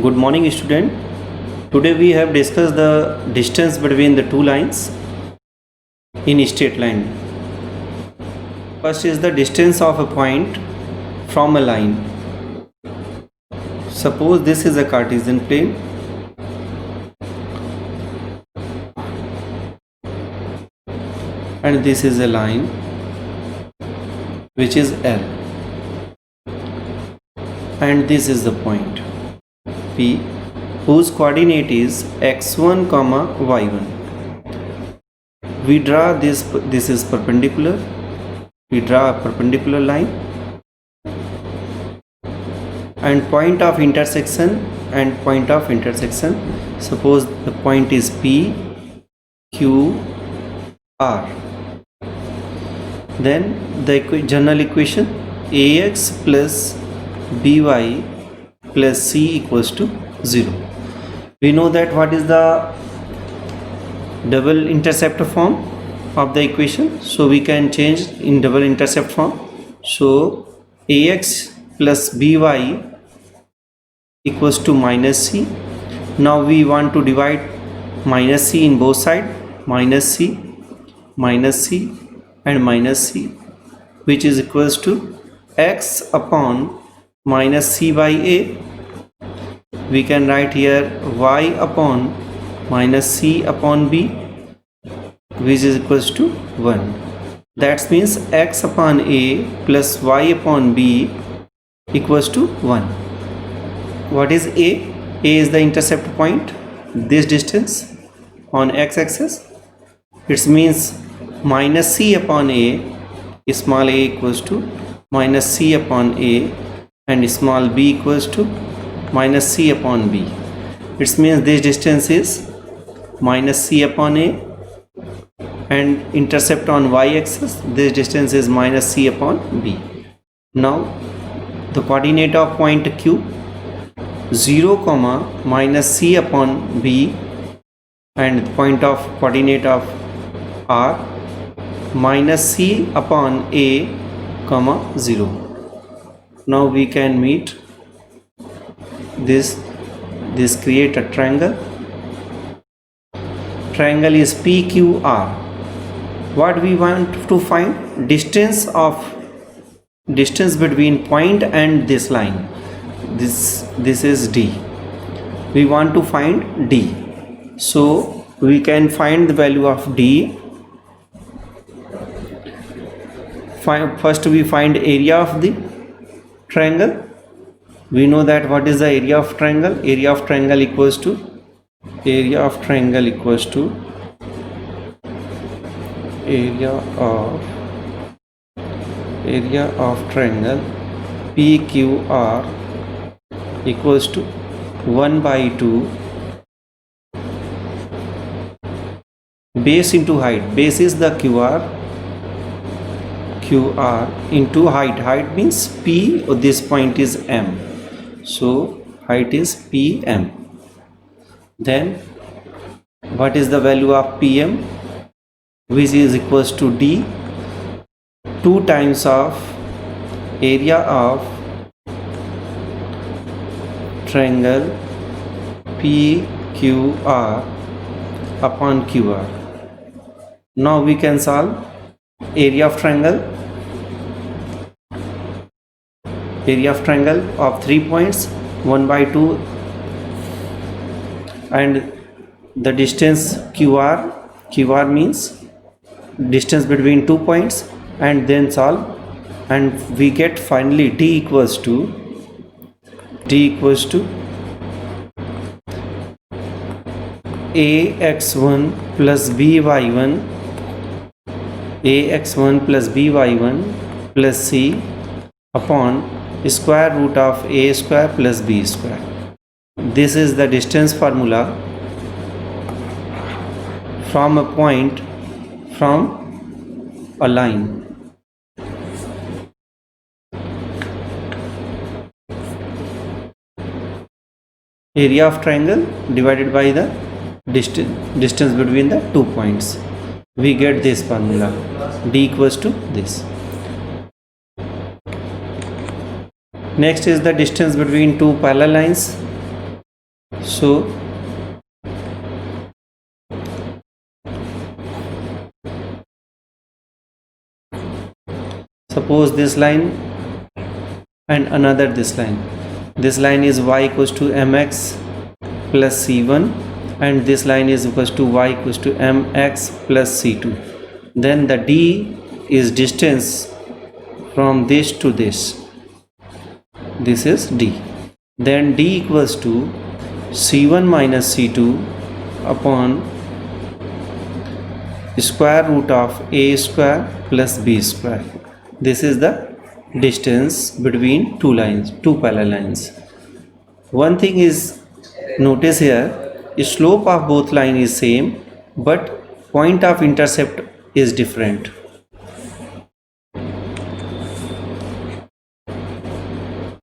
Good morning, student. Today we have discussed the distance between the two lines in a straight line. First is the distance of a point from a line. Suppose this is a Cartesian plane and this is a line which is L, and this is the point P whose coordinate is x1 comma y1. We draw this is perpendicular. We draw a perpendicular line and point of intersection and point of intersection. Suppose the point is P, Q, R. Then the general equation AX plus BY plus C equals to 0. We know that what is the double intercept form of the equation, so we can change in double intercept form. So AX plus BY equals to minus C. Now we want to divide minus C in both sides, minus C and minus C, which is equals to x upon minus C by A. We can write here y upon minus C upon B, which is equals to 1. That means x upon A plus y upon B equals to 1. What is A? A is the intercept point, this distance on x-axis. It means minus C upon A, small a equals to minus C upon A, and small b equals to minus C upon B. It means this distance is minus C upon A, and intercept on y-axis, this distance is minus C upon B. Now the coordinate of point Q 0 comma minus C upon B, and the point of coordinate of R minus C upon A comma 0. Now we can meet this create a triangle. Triangle is PQR. What we want to find? Distance between point and this line. This is D. We want to find D. So we can find the value of D. First we find area of the triangle. We know that what is the area of triangle? Area of triangle equals to area of triangle PQR equals to 1 by 2 base into height. Base is the QR into height means P, or this point is M, so height is PM. Then what is the value of PM, which is equals to D, 2 times of area of triangle PQR upon QR. Now we can solve area of triangle of 3 points, 1 by 2, and the distance QR means distance between 2 points, and then solve, and we get finally D equals to AX1 plus BY1 plus C upon square root of A square plus B square. This is the distance formula from a point from a line. Area of triangle divided by the distance between the 2 points. We get this formula, D equals to this. Next is the distance between two parallel lines. So suppose this line and another this line. This line is y equals to mx plus c1 and this line is equals to y equals to mx plus c2. Then the d is distance from this to this. This is d. Then d equals to c1 minus c2 upon square root of a square plus b square. This is the distance between two lines, two parallel lines. One thing is, notice here, slope of both line is same, but point of intercept is different.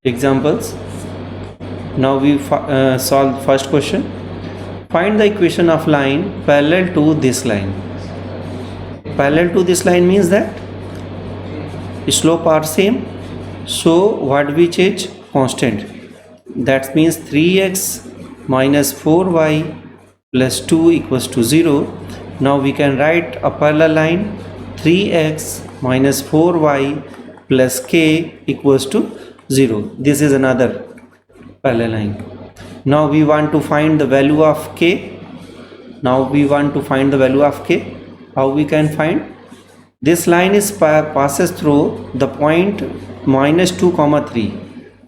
Examples. Now we solve first question. Find the equation of line parallel to this line. Parallel to this line means that slope are same, so what we change? Constant. That means 3x minus 4y plus 2 equals to 0. Now we can write a parallel line 3x minus 4y plus k equals to 0. This is another parallel line. Now we want to find the value of k. How we can find? This line is passes through the point minus 2 comma 3.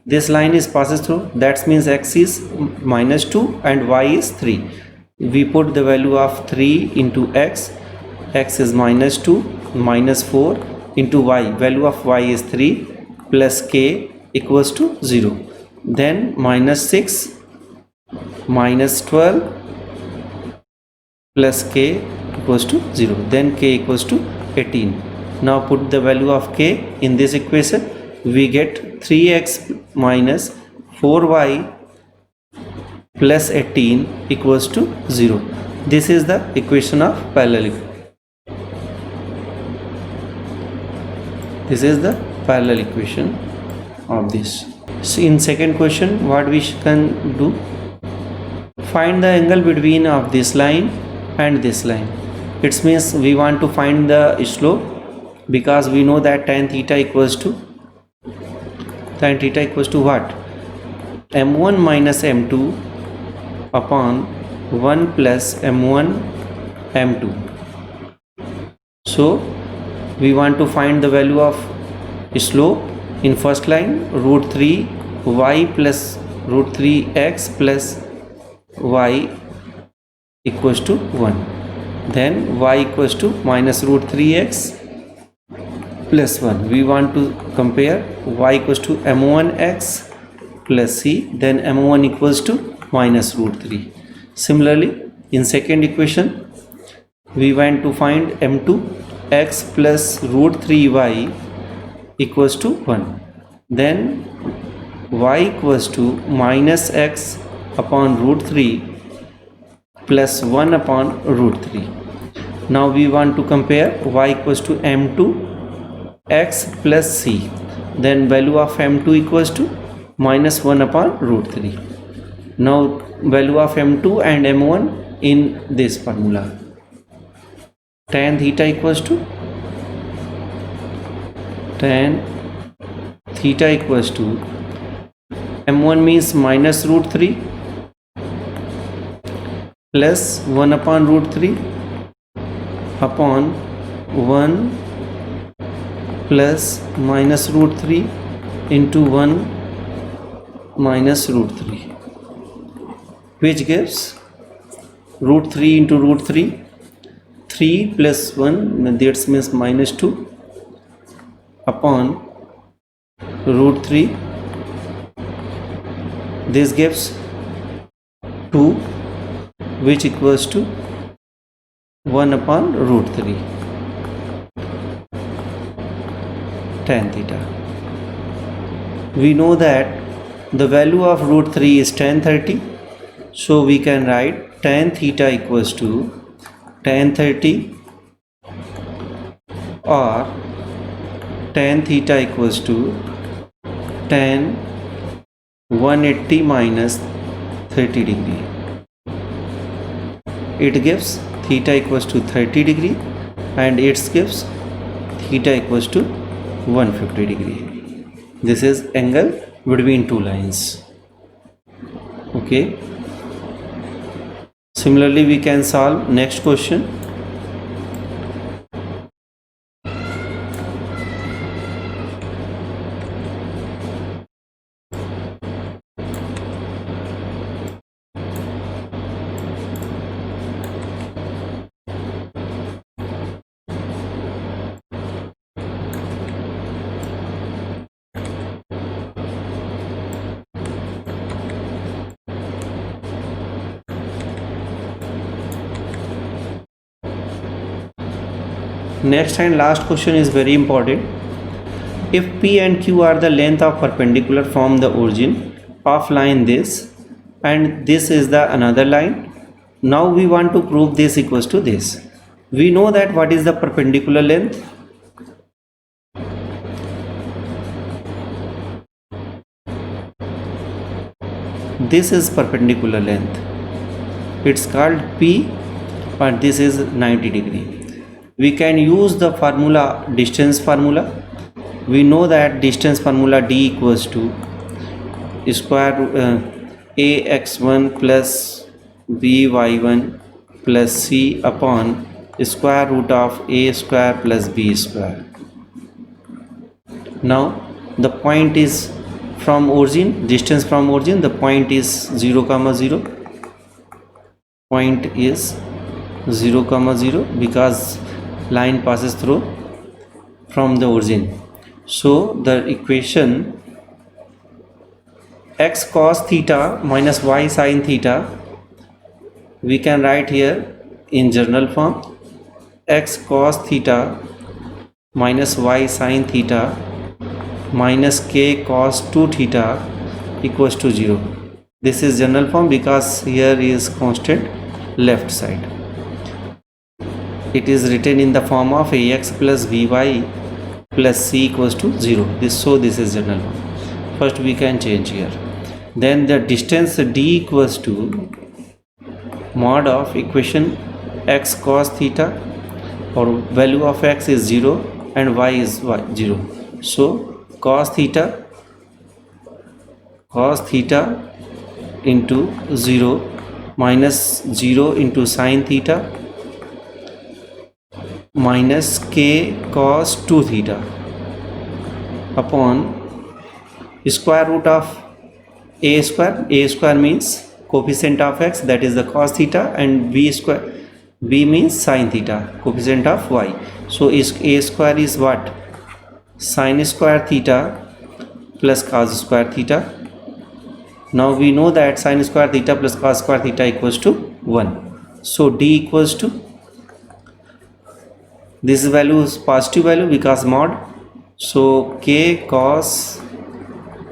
This line is passes through, that means x is minus 2 and y is 3. We put the value of 3 into x is minus 2 minus 4 into y, value of y is 3 plus k equals to 0. Then minus 6 minus 12 plus k equals to 0. Then k equals to 18. Now put the value of k in this equation. We get 3x minus 4y plus 18 equals to 0. This is the equation of parallelism. This is the parallel equation of this. So in second question, what we can do? Find the angle between of this line and this line. It means we want to find the slope, because we know that tan theta equals to what? m1 minus m2 upon 1 plus m1 m2. So we want to find the value of slope in first line, root 3 y plus root 3 x plus y equals to 1. Then y equals to minus root 3x plus 1. We want to compare y equals to m1x plus c, then m1 equals to minus root 3. Similarly, in second equation, we want to find m2x plus root 3y equals to 1. Then y equals to minus x upon root 3 plus 1 upon root 3. Now we want to compare y equals to m2 x plus c. Then value of m2 equals to minus 1 upon root 3. Now value of m2 and m1 in this formula. Tan theta equals to m1 means minus root 3 plus 1 upon root 3 upon 1 plus minus root 3 into 1 minus root 3, which gives root 3 into root 3, 3 plus 1, that means minus 2 upon root 3. This gives 2, which equals to 1 upon root 3 tan theta. We know that the value of root 3 is tan 30, so we can write tan theta equals to tan 30 or tan theta equals to tan 180 minus 30 degree. It gives theta equals to 30 degree and it gives theta equals to 150 degree. This is angle between two lines. Okay. Similarly, we can solve next question. Next and last question is very important. If P and Q are the length of perpendicular from the origin of line this and this is the another line, now we want to prove this equals to this. We know that what is the perpendicular length? This is perpendicular length. It's called P, but this is 90 degree. We can use the formula, distance formula. We know that distance formula D equals to square ax1 plus by1 plus c upon square root of a square plus b square. Now the point is from origin, distance from origin, the point is 0 comma 0. Point is 0 comma 0 because line passes through from the origin. So the equation x cos theta minus y sin theta, we can write here in general form x cos theta minus y sin theta minus k cos 2 theta equals to 0. This is general form because here is constant left side. It is written in the form of ax plus by plus c equals to 0. This is general form. First we can change here. Then the distance d equals to mod of equation x cos theta, or value of x is 0 and y is 0. So cos theta into 0 minus 0 into sin theta minus k cos 2 theta upon square root of a square. A square means coefficient of x, that is the cos theta, and b square, b means sin theta, coefficient of y. So a square is what? Sin square theta plus cos square theta. Now we know that sin square theta plus cos square theta equals to 1. So d equals to, this value is positive value because mod, so k cos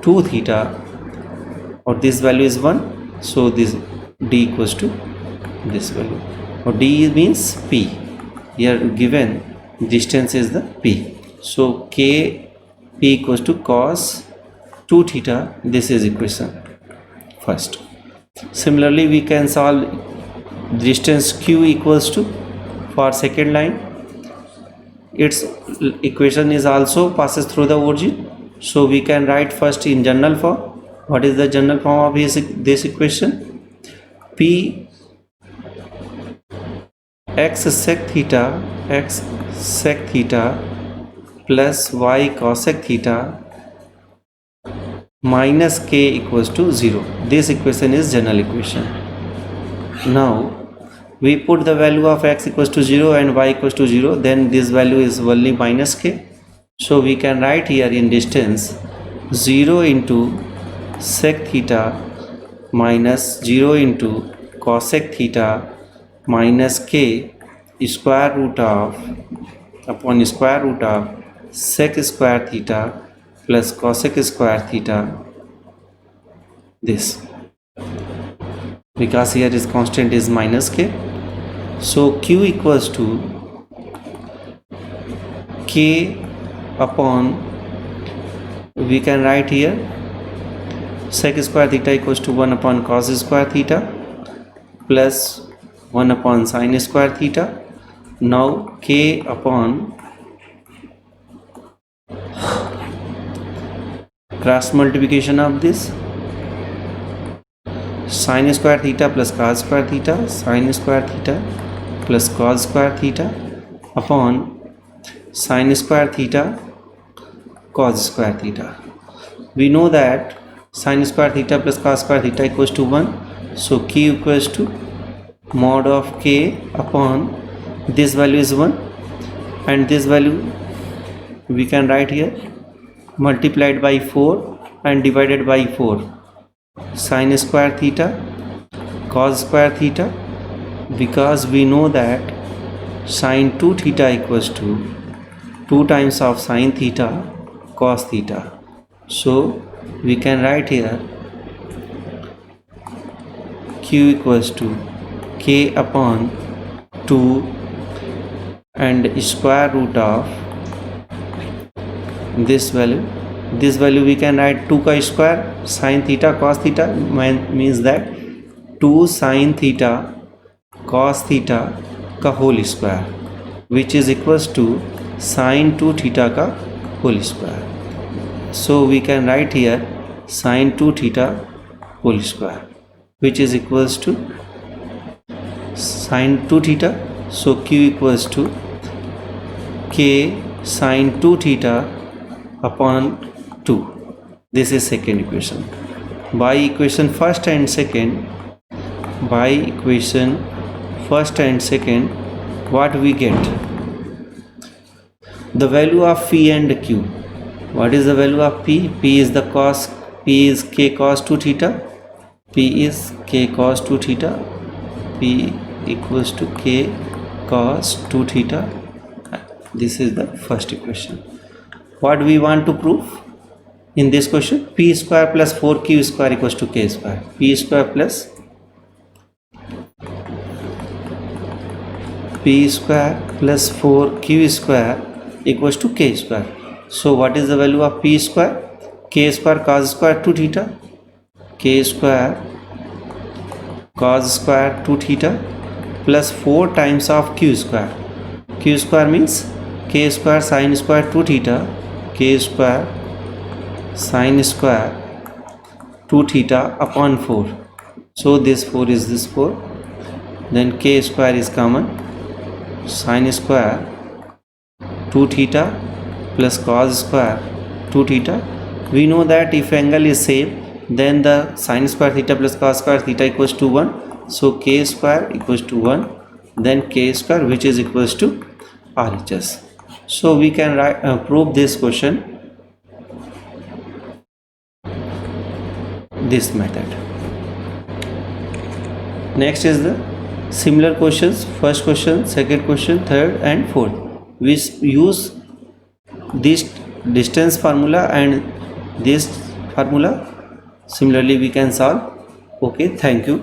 2 theta, or this value is 1, so this d equals to this value, or d means p. Here given distance is the p, so k p equals to cos 2 theta. This is equation first. Similarly we can solve distance q equals to, for second line, its equation is also passes through the origin, so we can write first in general form. What is the general form of this equation? P x sec theta plus y cosec theta minus k equals to 0. This equation is general equation. Now we put the value of x equals to 0 and y equals to 0, then this value is only minus k. So we can write here in distance 0 into sec theta minus 0 into cosec theta minus k square root of upon square root of sec square theta plus cosec square theta, this, because here is constant is minus k. So q equals to k upon, we can write here sec square theta equals to 1 upon cos square theta plus 1 upon sin square theta. Now k upon cross multiplication of this sin square theta plus cos square theta, sin square theta plus cos square theta upon sin square theta cos square theta. We know that sin square theta plus cos square theta equals to 1. So q equals to mod of k upon this value is 1 and this value we can write here multiplied by 4 and divided by 4. Sin square theta cos square theta, because we know that sin 2 theta equals to 2 times of sin theta cos theta. So we can write here q equals to k upon 2 and square root of this value. This value we can write 2 का square sin theta cos theta means that 2 sin theta cos theta का whole square, which is equals to sin 2 theta का whole square. So we can write here sin 2 theta whole square, which is equals to sin 2 theta. So q equals to k sin 2 theta upon 2. This is second equation. By equation first and second, what we get? The value of p and q. What is the value of p? P is k cos 2 theta. P is k cos 2 theta. P equals to k cos 2 theta. This is the first equation. What we want to prove in this question? P square plus 4q square equals to k square. P square plus 4q square equals to k square. So what is the value of p square? K square cos square 2 theta, k square cos square 2 theta plus 4 times of q square. Q square means k square sin square 2 theta, k square sin square 2 theta upon 4. So this 4 is this 4. Then k square is common. Sin square 2 theta plus cos square 2 theta. We know that if angle is same, then the sin square theta plus cos square theta equals to 1. So k square equals to 1. Then k square, which is equals to RHS. So we can prove this question this method. Next is the similar questions. First question, second question, third and fourth. We use this distance formula and this formula. Similarly we can solve. Okay, thank you.